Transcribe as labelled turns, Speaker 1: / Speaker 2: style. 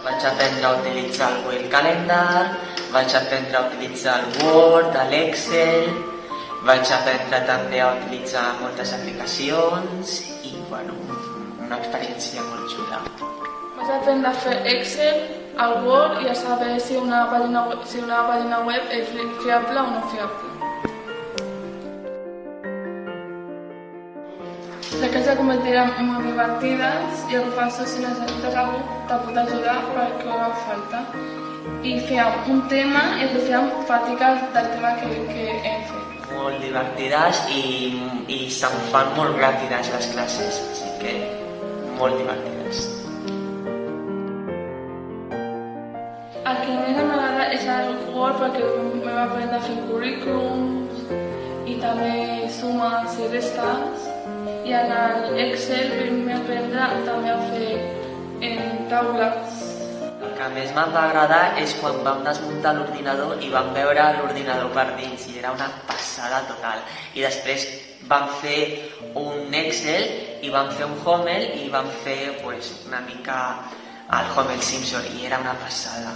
Speaker 1: Vaig aprendre a utilitzar el Google Calendar, vaig aprendre a utilitzar el Word, l'Excel, vaig aprendre també a utilitzar moltes aplicacions i, bueno, una experiència molt xula.
Speaker 2: Vaig aprendre a fer Excel, el Word i a saber si una pàgina web és fiable o no fiable. Les classes es convertiran molt divertides i el professor, si necessites algú, te pot ajudar perquè ho fa falta. I fèiem un tema i ens fèiem fàtiques del tema que hem fet.
Speaker 1: Molt divertides i se'm fan molt ràpides les classes, així que molt divertides.
Speaker 2: El que més m'agrada és el Word perquè vam aprendre a fer currículums i també sumes i restes. I en l'Excel vam aprendre també a fer taules.
Speaker 1: El que més em va agradar és quan vam desmuntar l'ordinador i vam veure l'ordinador per dins i era una passada total. I després vam fer un Excel i vam fer un Homel i vam fer una mica el Homer Simpson i era una passada.